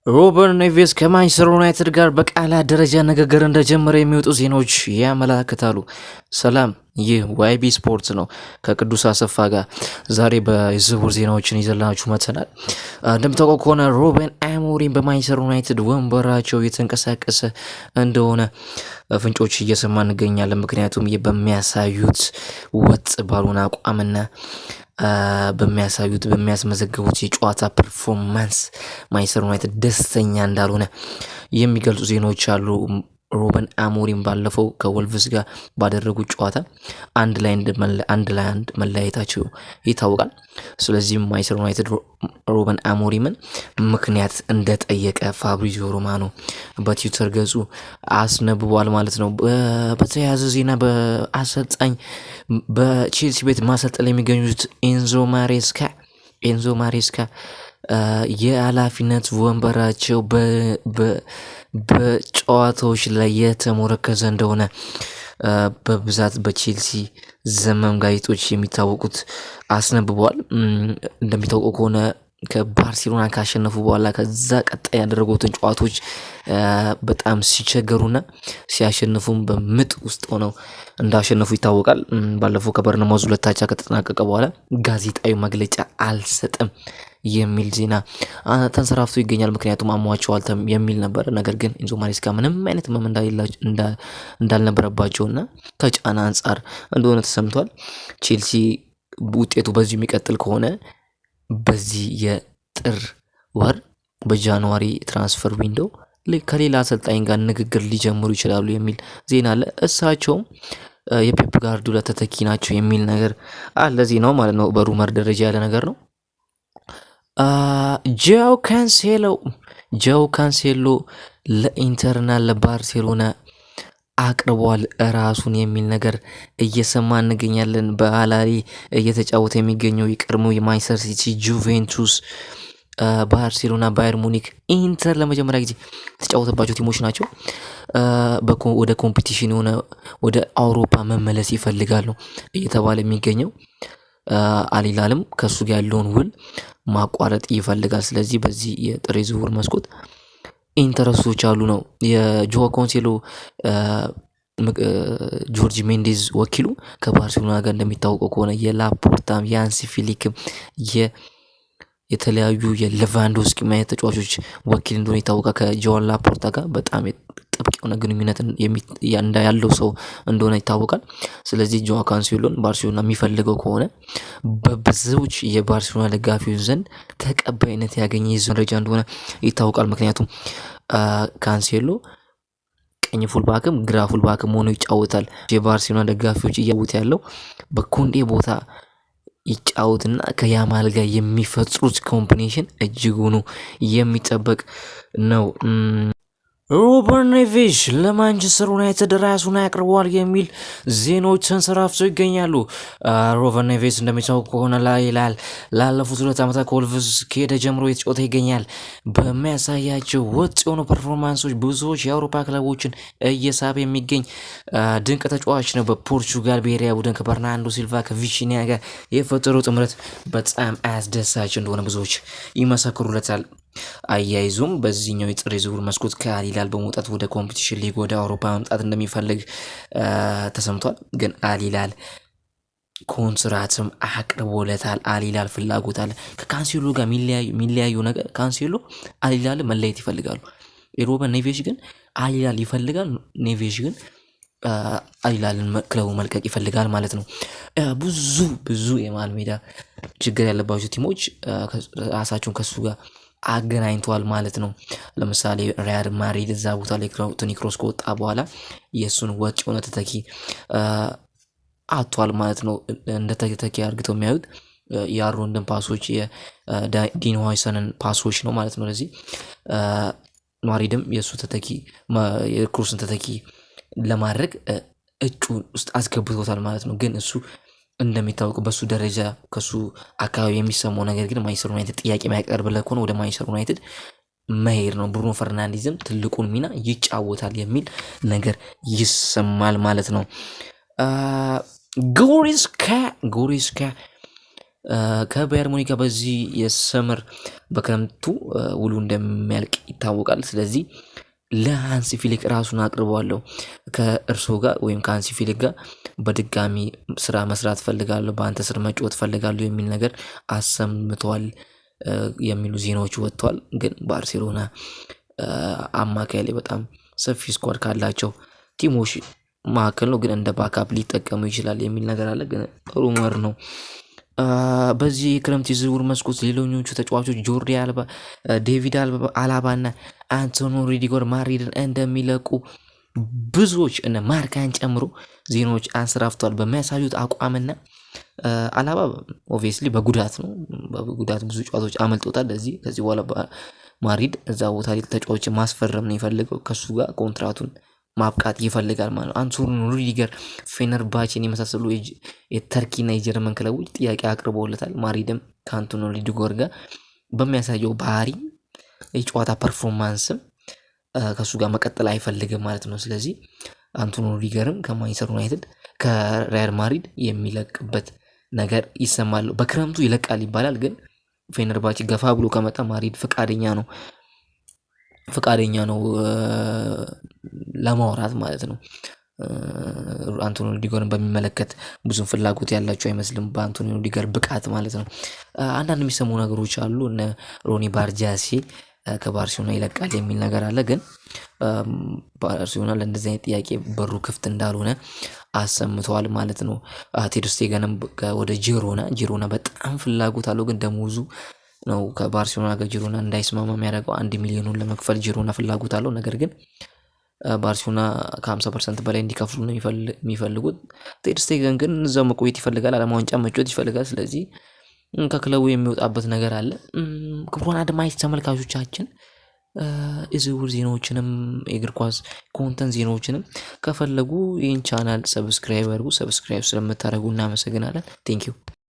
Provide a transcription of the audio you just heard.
ሩበን ኔቬስ ከማንቸስተር ዩናይትድ ጋር በቃላት ደረጃ ንግግር እንደጀመረ የሚወጡ ዜናዎች ያመላክታሉ። ሰላም፣ ይህ ዋይቢ ስፖርት ነው። ከቅዱስ አሰፋ ጋር ዛሬ በዝውውር ዜናዎችን ይዘላችሁ መጥተናል። እንደምታውቀው ከሆነ ሩበን አሞሪም በማንቸስተር ዩናይትድ ወንበራቸው እየተንቀሳቀሰ እንደሆነ ፍንጮች እየሰማ እንገኛለን። ምክንያቱም በሚያሳዩት ወጥ ባልሆነ አቋምና በሚያስመዘግቡት የጨዋታ ፐርፎርማንስ ማንቸስተር ዩናይትድ ደስተኛ እንዳልሆነ የሚገልጹ ዜናዎች አሉ። ሩበን አሞሪም ባለፈው ከወልቭስ ጋር ባደረጉት ጨዋታ አንድ ለአንድ መለያየታቸው ይታወቃል። ስለዚህም ማንቸስተር ዩናይትድ ሩበን አሞሪምን ምክንያት እንደጠየቀ ፋብሪዚዮ ሮማኖ በትዊተር ገጹ አስነብቧል ማለት ነው። በተያያዘ ዜና በአሰልጣኝ በቼልሲ ቤት ማሰልጠን የሚገኙት ኤንዞ ማሬስካ የኃላፊነት ወንበራቸው በጨዋታዎች ላይ የተሞረከዘ እንደሆነ በብዛት በቼልሲ ዘመም ጋዜጦች የሚታወቁት አስነብበዋል። እንደሚታወቀው ከሆነ ከባርሴሎና ካሸነፉ በኋላ ከዛ ቀጣይ ያደረጉትን ጨዋታዎች በጣም ሲቸገሩና ሲያሸንፉም በምጥ ውስጥ ሆነው እንዳሸነፉ ይታወቃል። ባለፈው ከበርነማውዝ 2-0 ከተጠናቀቀ በኋላ ጋዜጣዊ መግለጫ አልሰጥም የሚል ዜና ተንሰራፍቶ ይገኛል። ምክንያቱም አሟቸዋል የሚል ነበር። ነገር ግን ኤንዞ ማሬስካ ምንም አይነት ህመም እንዳልነበረባቸውና ከጫና አንጻር እንደሆነ ተሰምቷል። ቼልሲ ውጤቱ በዚሁ የሚቀጥል ከሆነ በዚህ የጥር ወር በጃንዋሪ ትራንስፈር ዊንዶው ከሌላ አሰልጣኝ ጋር ንግግር ሊጀምሩ ይችላሉ የሚል ዜና አለ። እሳቸውም የፔፕ ጋርዲዮላ ተተኪ ናቸው የሚል ነገር አለ ዜናው ማለት ነው። በሩመር ደረጃ ያለ ነገር ነው። ጃው ካንሴሎ ለኢንተርና ለባርሴሎና አቅርቧል ራሱን የሚል ነገር እየሰማ እንገኛለን። በአላሪ እየተጫወተ የሚገኘው የቀድሞ የማንቸስተር ሲቲ፣ ጁቬንቱስ፣ ባርሴሎና፣ ባየር ሙኒክ፣ ኢንተር ለመጀመሪያ ጊዜ የተጫወተባቸው ቲሞች ናቸው። ወደ ኮምፒቲሽን የሆነ ወደ አውሮፓ መመለስ ይፈልጋሉ እየተባለ የሚገኘው አሊላልም ከሱ ጋር ያለውን ውል ማቋረጥ ይፈልጋል። ስለዚህ በዚህ የጥር ዝውውር መስኮት ኢንተረስቶች አሉ ነው። የጆዋ ኮንሴሎ ጆርጅ ሜንዴዝ ወኪሉ ከባርሴሎና ጋር እንደሚታወቀው ከሆነ የላፖርታም የአንሲ ፊሊክም የተለያዩ የሌቫንዶስኪ ማየት ተጫዋቾች ወኪል እንደሆነ ይታወቃል። ከጆዋን ላፖርታ ጋር በጣም ጥብቅ የሆነ ግንኙነት ያለው ሰው እንደሆነ ይታወቃል። ስለዚህ ጆዋ ካንሴሎን ባርሴሎና የሚፈልገው ከሆነ በብዙዎች የባርሴሎና ደጋፊዎች ዘንድ ተቀባይነት ያገኘ መረጃ እንደሆነ ይታወቃል። ምክንያቱም ካንሴሎ ቀኝ ፉልባክም ግራ ፉልባክም ሆኖ ይጫወታል። የባርሴሎና ደጋፊዎች እያዩት ያለው በኮንዴ ቦታ ይጫወትና ከያማል ጋር የሚፈጥሩት ኮምቢኔሽን እጅጉኑ የሚጠበቅ ነው። ሩበን ኔቬስ ለማንቸስተር ዩናይትድ ራሱን ያቅርበዋል የሚል ዜናዎች ተንሰራፍተው ይገኛሉ። ሩበን ኔቬስ እንደሚታወቅ ከሆነ ይላል ላለፉት 2 ዓመታት ከወልቭስ ከሄደ ጀምሮ የተጫወተ ይገኛል። በሚያሳያቸው ወጥ የሆኑ ፐርፎርማንሶች ብዙዎች የአውሮፓ ክለቦችን እየሳበ የሚገኝ ድንቅ ተጫዋች ነው። በፖርቹጋል ብሔራዊ ቡድን ከበርናንዶ ሲልቫ ከቪቺኒያ ጋር የፈጠረው ጥምረት በጣም አያስደሳች እንደሆነ ብዙዎች ይመሰክሩለታል። አያይዙም በዚህኛው የጥር ዝውውር መስኮት ከአሊላል በመውጣት ወደ ኮምፒቲሽን ሊግ ወደ አውሮፓ መምጣት እንደሚፈልግ ተሰምቷል። ግን አሊላል ኮንትራትም አቅርቦለታል። አሊላል ፍላጎት አለ። ከካንሴሎ ጋር የሚለያዩ ነገር ካንሴሎ አሊላል መለየት ይፈልጋሉ። ሩበን ኔቬስ ግን አሊላል ይፈልጋል። ኔቬስ ግን አሊላልን ክለቡ መልቀቅ ይፈልጋል ማለት ነው። ብዙ የመሃል ሜዳ ችግር ያለባቸው ቲሞች ራሳቸውን ከሱ ጋር አገናኝቷል ማለት ነው። ለምሳሌ ሪያል ማድሪድ እዛ ቦታ ላይ ቶኒ ክሮስ ከወጣ በኋላ የእሱን ወጪ የሆነ ተተኪ አጥቷል ማለት ነው። እንደ ተተኪ አድርገው የሚያዩት የአሮንድን ፓሶች የዲን ሆይሰንን ፓሶች ነው ማለት ነው። ለዚህ ማድሪድም የእሱ ተተኪ የክሮስን ተተኪ ለማድረግ እጩ ውስጥ አስገብቶታል ማለት ነው። ግን እሱ እንደሚታወቅ በሱ ደረጃ ከሱ አካባቢ የሚሰማው ነገር ግን ማንቸስተር ዩናይትድ ጥያቄ የሚያቀርብለት ከሆነ ወደ ማንቸስተር ዩናይትድ መሄድ ነው። ብሩኖ ፈርናንዴዝም ትልቁን ሚና ይጫወታል የሚል ነገር ይሰማል ማለት ነው። ጎሪስካ ከባየር ሙኒክ ጋር በዚህ የሰመር በክረምቱ ውሉ እንደሚያልቅ ይታወቃል። ስለዚህ ለሃንሲ ፊሊክ ራሱን አቅርበዋለሁ ከእርሶ ጋር ወይም ከሃንሲ ፊሊክ ጋር በድጋሚ ስራ መስራት ፈልጋለሁ፣ በአንተ ስር መጫወት ፈልጋለሁ የሚል ነገር አሰምተዋል የሚሉ ዜናዎች ወጥተዋል። ግን ባርሴሎና አማካይ ላይ በጣም ሰፊ ስኳድ ካላቸው ቲሞች መካከል ነው፣ ግን እንደ ባካፕ ሊጠቀሙ ይችላል የሚል ነገር አለ። ግን ሩመር ነው። በዚህ የክረምት የዝውውር መስኮት ሌሎኞቹ ተጫዋቾች ጆርዲ አልባ፣ ዴቪድ አላባ እና አንቶኒ ሩዲገር ማድሪድን እንደሚለቁ ብዙዎች እነ ማርካን ጨምሮ ዜናዎች አንሰራፍተዋል በሚያሳዩት አቋምና አላባ ኦብቪየስሊ በጉዳት ነው። በጉዳት ብዙ ጨዋታዎች አመልጦታል። ከዚህ በኋላ ማድሪድ እዛ ቦታ ላይ ተጫዋቾች ማስፈረም ነው የፈልገው፣ ከሱ ጋር ኮንትራቱን ማብቃት ይፈልጋል ማለት ነው። አንቶኒ ሩዲገር ፌነርባቼን የመሳሰሉ የተርኪና የጀርመን ክለቦች ጥያቄ አቅርበውለታል። ማድሪድም ከአንቶኒ ሩዲገር ጋር በሚያሳየው ባህሪ የጨዋታ ፐርፎርማንስም ከሱ ጋር መቀጠል አይፈልግም ማለት ነው። ስለዚህ አንቶኒ ሩዲገርም ከማንቸስተር ዩናይትድ ከሪያል ማድሪድ የሚለቅበት ነገር ይሰማል። በክረምቱ ይለቃል ይባላል፣ ግን ፌነርባቼ ገፋ ብሎ ከመጣ ማድሪድ ፈቃደኛ ነው ለማውራት ማለት ነው። አንቶኒ ሩዲገርን በሚመለከት ብዙም ፍላጎት ያላቸው አይመስልም፣ በአንቶኒ ሩዲገር ብቃት ማለት ነው። አንዳንድ የሚሰሙ ነገሮች አሉ። እነ ሮኒ ባርጃሲ ከባርሴሎና ይለቃል የሚል ነገር አለ። ግን ባርሴሎና ለእንደዚህ አይነት ጥያቄ በሩ ክፍት እንዳልሆነ አሰምተዋል ማለት ነው። ቴር ስቴገንም ወደ ጂሮና በጣም ፍላጎት አለው፣ ግን ደሞዙ ነው ከባርሴሎና ጋር ጂሮና እንዳይስማማ የሚያደርገው። 1 ሚሊዮኑን ለመክፈል ጂሮና ፍላጎት አለው። ነገር ግን ባርሴሎና ከ50% በላይ እንዲከፍሉ ነው የሚፈልጉት። ቴር ስቴገን ግን እዛው መቆየት ይፈልጋል፣ ዓለም ዋንጫ መጫወት ይፈልጋል። ስለዚህ ከክለቡ የሚወጣበት ነገር አለ። ክቡራን አድማጭ ተመልካቾቻችን የዝውውር ዜናዎችንም የእግር ኳስ ኮንተንት ዜናዎችንም ከፈለጉ ይህን ቻናል ሰብስክራይብ አድርጉ። ሰብስክራይብ ስለምታደርጉ እናመሰግናለን። ቴንኪዩ